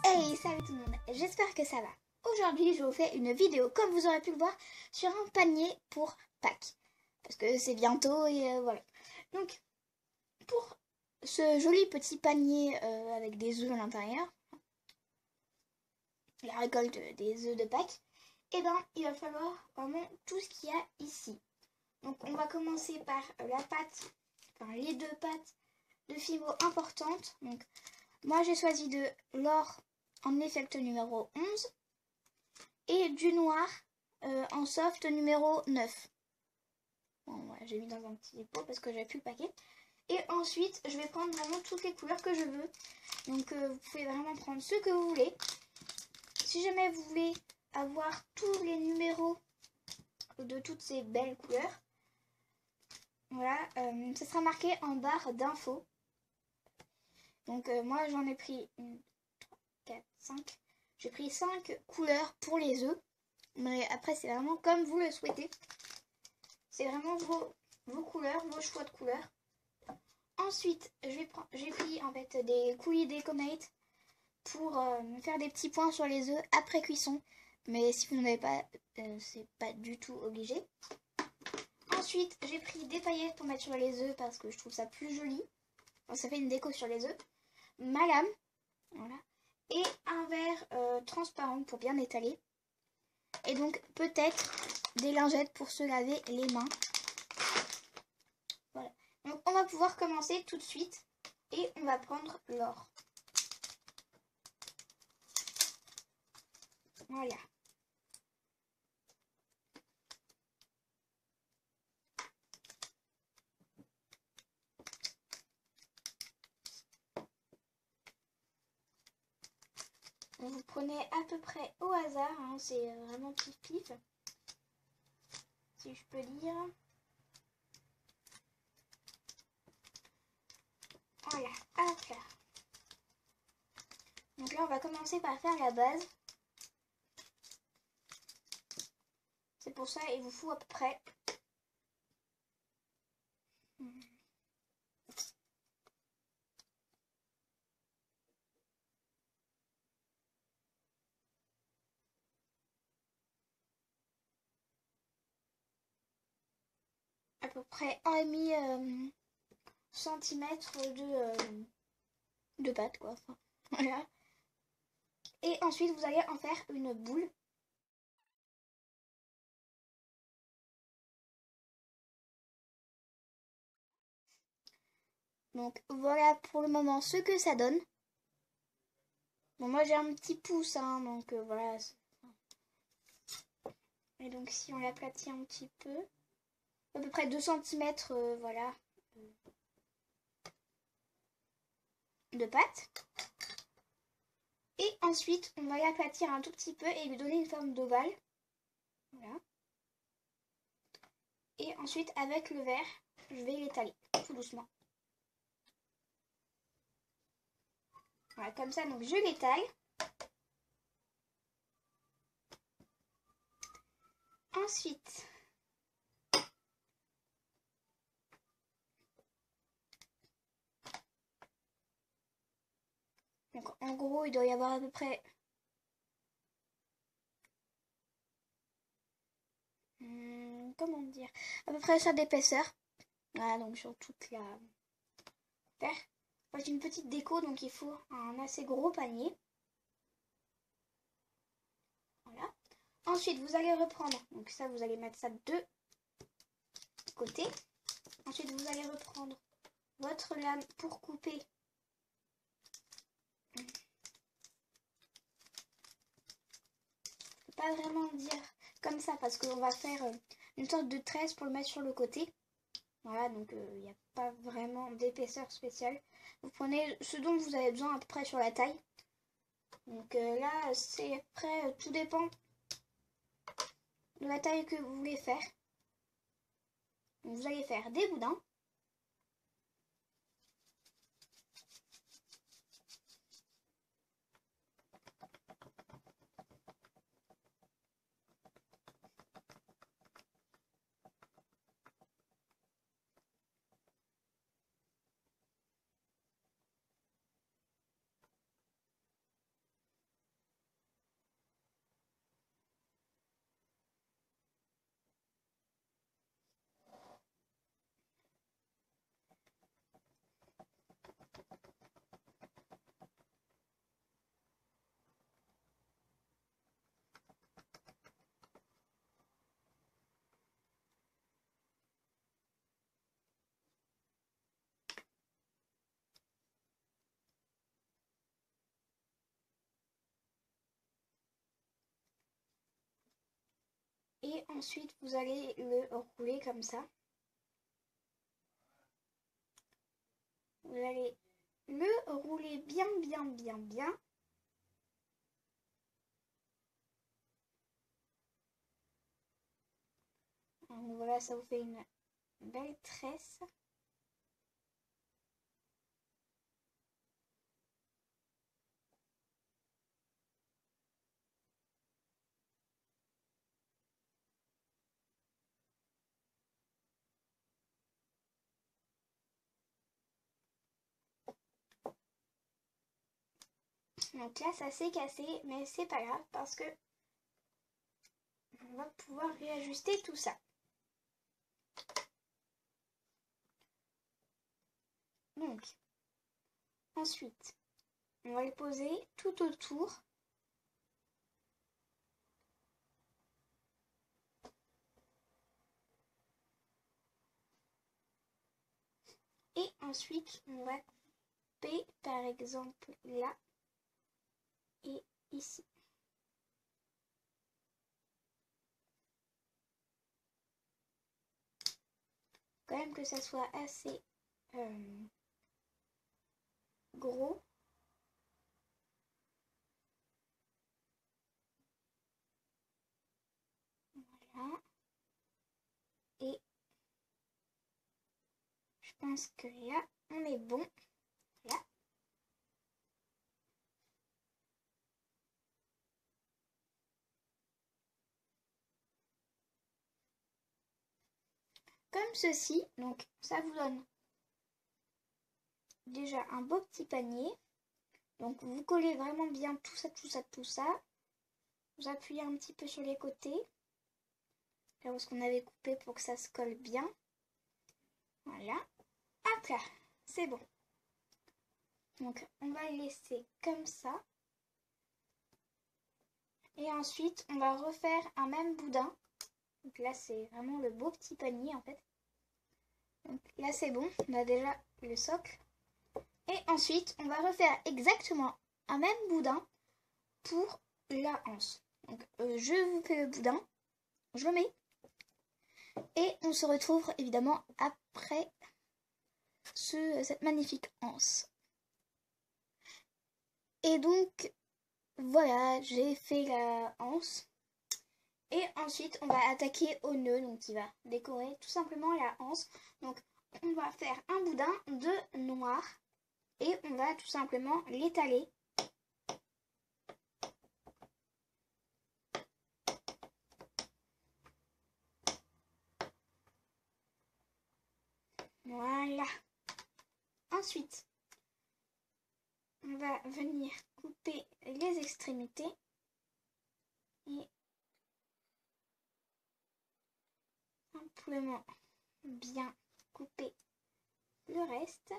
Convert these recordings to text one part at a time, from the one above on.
Hey, salut tout le monde, j'espère que ça va. Aujourd'hui, je vous fais une vidéo, comme vous aurez pu le voir, sur un panier pour Pâques. Parce que c'est bientôt et voilà. Donc, pour ce joli petit panier avec des œufs à l'intérieur, la récolte des œufs de Pâques, eh ben, il va falloir vraiment tout ce qu'il y a ici. Donc, on va commencer par la pâte, enfin les deux pâtes de Fimo importantes. Donc, moi j'ai choisi de l'or en effect numéro 11 et du noir en soft numéro 9. Bon, voilà, j'ai mis dans un petit pot parce que j'ai plus le paquet. Et ensuite, je vais prendre vraiment toutes les couleurs que je veux. Donc, vous pouvez vraiment prendre ce que vous voulez. Si jamais vous voulez avoir tous les numéros de toutes ces belles couleurs, voilà, ce sera marqué en barre d'infos. Donc, moi, j'en ai pris 1, 3, 4, 5. J'ai pris 5 couleurs pour les œufs. Mais après, c'est vraiment comme vous le souhaitez. C'est vraiment vos couleurs, vos choix de couleurs. Ensuite, j'ai pris en fait des coulis Deconate pour faire des petits points sur les œufs après cuisson. Mais si vous n'en avez pas, c'est pas du tout obligé. Ensuite, j'ai pris des paillettes pour mettre sur les œufs parce que je trouve ça plus joli. Enfin, ça fait une déco sur les œufs. Ma lame, voilà. Et un verre transparent pour bien étaler. Et donc peut-être des lingettes pour se laver les mains. Voilà. Donc on va pouvoir commencer tout de suite. Et on va prendre l'or. Voilà. Vous prenez à peu près au hasard, hein, c'est vraiment pif-pif, si je peux dire. Voilà, hop là. Donc là, on va commencer par faire la base. C'est pour ça, il vous faut à peu près... à peu près 1,5 centimètre de pâte, quoi. Enfin, voilà. Et ensuite, vous allez en faire une boule. Donc voilà pour le moment ce que ça donne. Bon, moi j'ai un petit pouce, hein, donc voilà. Et donc si on l'aplatit un petit peu, à peu près 2 cm, voilà, de pâte. Et ensuite, on va l'aplatir un tout petit peu et lui donner une forme d'ovale. Voilà. Et ensuite, avec le verre, je vais l'étaler tout doucement. Voilà, comme ça, donc je l'étale. Ensuite, donc en gros, il doit y avoir à peu près... comment dire, à peu près ça d'épaisseur. Voilà, donc sur toute la terre. C'est une petite déco, donc il faut un assez gros panier. Voilà. Ensuite, vous allez reprendre, donc ça, vous allez mettre ça de côté. Ensuite, vous allez reprendre votre lame pour couper. Je peux pas vraiment dire comme ça parce qu'on va faire une sorte de tresse pour le mettre sur le côté. Voilà, donc il n'y a pas vraiment d'épaisseur spéciale. Vous prenez ce dont vous avez besoin à peu près sur la taille. Donc là, c'est après, tout dépend de la taille que vous voulez faire. Donc, vous allez faire des boudins. Et ensuite, vous allez le rouler comme ça. Vous allez le rouler bien, bien, bien, bien. Donc voilà, ça vous fait une belle tresse. Donc là, ça s'est cassé, mais c'est pas grave parce que on va pouvoir réajuster tout ça. Donc, ensuite, on va le poser tout autour. Et ensuite, on va couper par exemple là et ici. Quand même que ça soit assez gros. Voilà. Et je pense que là, on est bon. Là. Comme ceci. Donc, ça vous donne déjà un beau petit panier. Donc, vous collez vraiment bien tout ça, tout ça, tout ça. Vous appuyez un petit peu sur les côtés. Là où est-ce qu'on avait coupé pour que ça se colle bien. Voilà. Hop là, c'est bon. Donc, on va le laisser comme ça. Et ensuite, on va refaire un même boudin. Donc là, c'est vraiment le beau petit panier en fait. Donc là, c'est bon. On a déjà le socle. Et ensuite, on va refaire exactement un même boudin pour la anse. Donc, je vous fais le boudin. Je le mets. Et on se retrouve évidemment après cette magnifique anse. Et donc, voilà, j'ai fait la anse. Et ensuite, on va attaquer au nœud, donc qui va décorer tout simplement la anse. Donc, on va faire un boudin de noir et on va tout simplement l'étaler. Voilà. Ensuite, on va venir couper les extrémités et simplement bien couper le reste.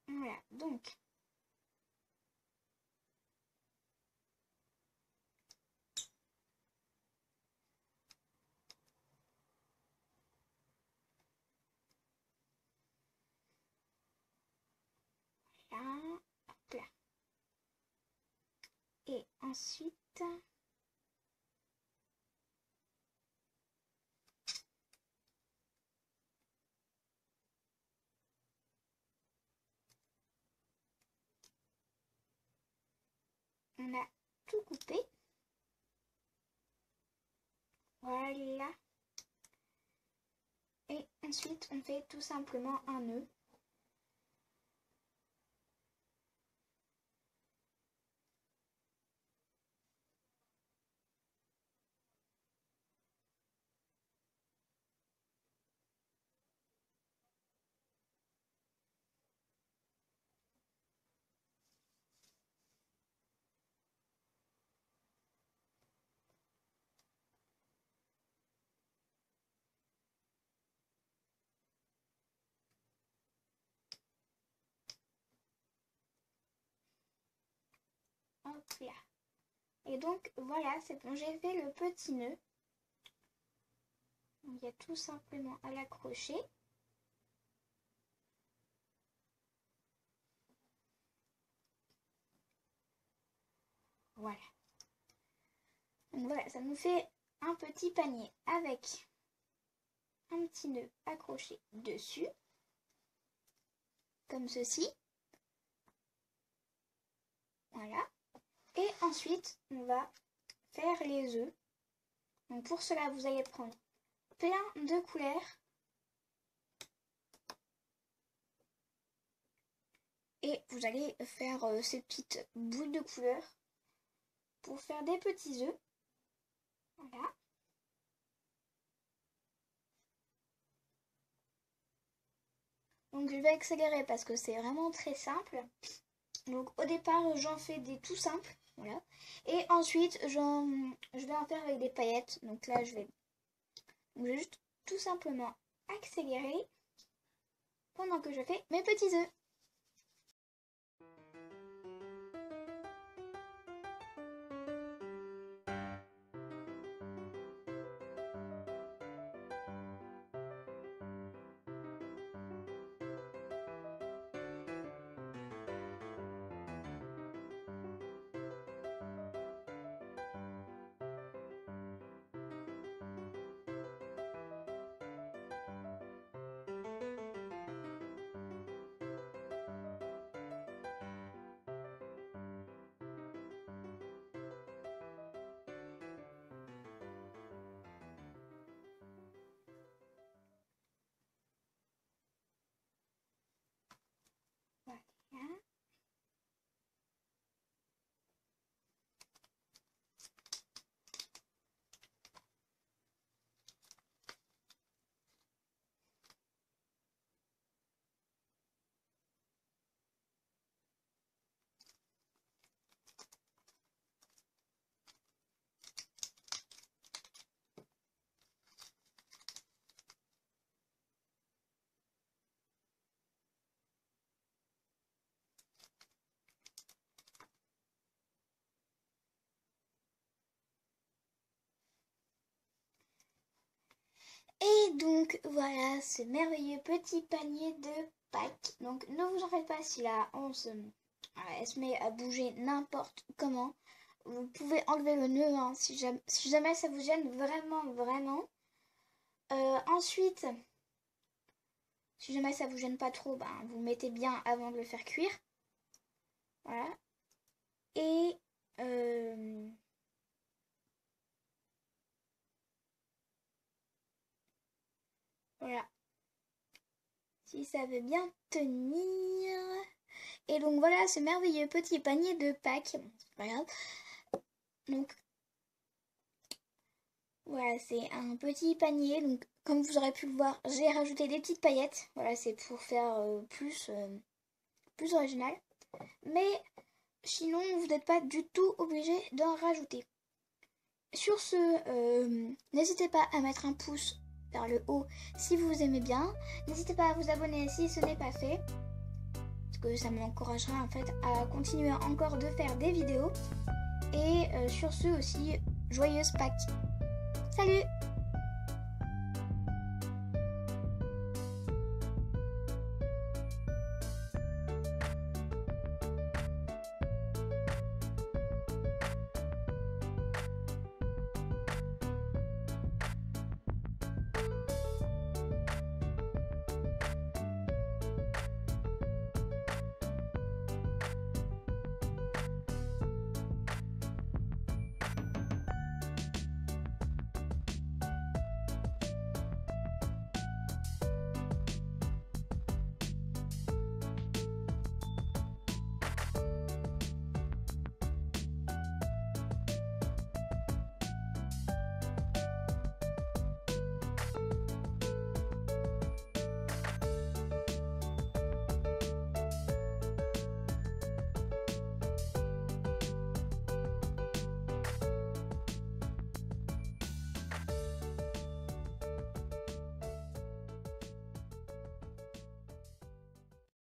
Voilà, donc là, hop là. Et ensuite, on a tout coupé. Voilà. Et ensuite, on fait tout simplement un nœud. Hop là. Et donc, voilà, c'est bon, j'ai fait le petit nœud. Il y a tout simplement à l'accrocher. Voilà. Donc voilà, ça nous fait un petit panier avec un petit nœud accroché dessus, comme ceci. Voilà. Et ensuite, on va faire les œufs. Donc pour cela, vous allez prendre plein de couleurs. Et vous allez faire ces petites boules de couleurs pour faire des petits œufs. Voilà. Donc je vais accélérer parce que c'est vraiment très simple. Donc au départ, j'en fais des tout simples. Voilà. Et ensuite, je vais en faire avec des paillettes. Donc là, je vais juste tout simplement accélérer pendant que je fais mes petits œufs. Voilà. Et donc voilà ce merveilleux petit panier de Pâques. Donc ne vous en faites pas si la hanse elle se met à bouger n'importe comment. Vous pouvez enlever le nœud hein, si jamais ça vous gêne vraiment. Ensuite, si jamais ça vous gêne pas trop, ben, vous mettez bien avant de le faire cuire. Voilà. Et voilà. Si ça veut bien tenir. Et donc voilà ce merveilleux petit panier de Pâques. C'est pas grave. Donc voilà, c'est un petit panier. Donc comme vous aurez pu le voir, j'ai rajouté des petites paillettes. Voilà, c'est pour faire plus original. Mais sinon, vous n'êtes pas du tout obligé d'en rajouter. Sur ce, n'hésitez pas à mettre un pouce vers le haut si vous aimez bien. N'hésitez pas à vous abonner si ce n'est pas fait. Parce que ça m'encouragera en fait à continuer encore de faire des vidéos. Et sur ce aussi, joyeuses Pâques. Salut!